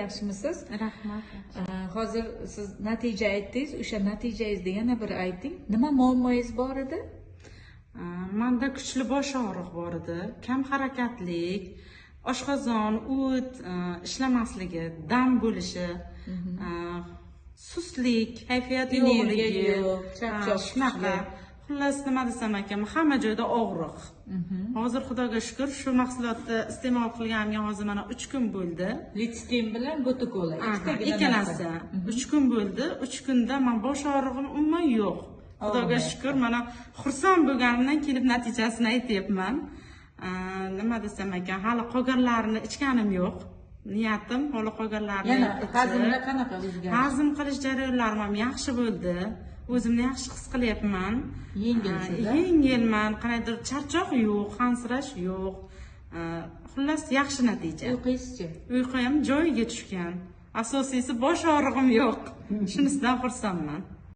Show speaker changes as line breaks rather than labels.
Yaxshimisiz?
Rahmat.
Hozir siz natija aytdingiz, o'sha natijangizni yana bir ayting. Nima muammoyingiz bor edi?
Menda kuchli bosh og'riq bor edi, kam harakatlik, oshqozon, o't ishlamasligi, dam bo'lishi, suslik, kayfiyat yo'qligi,
charchoq
shunaqa. Xullas nima desam ekan, hamma joyda og'riq. Hozir Xudoga shukr, shu mahsulotni iste'mol qilganimga hozir mana 3 kun bo'ldi.
Litstin bilan Botokola
ikkalasi. 3 kun bo'ldi. 3 kunda men bosh og'rig'im umuman yo'q. Xudoga shukr, mana xursand bo'lganimdan kelib natijasini aytyapman. Nima desam ekan, hali qolganlarini ichganim yo'q. Niyatim hali qolganlarini
yana hazmda qanaqa o'zgardi?
Hazm qilish jarayonlarim ham yaxshi bo'ldi. O'zimni yaxshi his qilyapman. Yengilman, qanaydir charchoq yo'q, hansirash yo'q. Xullas yaxshi natija.
Uyqungizchi?
Uyqum ham joyiga tushgan. Asosiysi bosh og'rig'im yo'q. Shunisidan xursandman.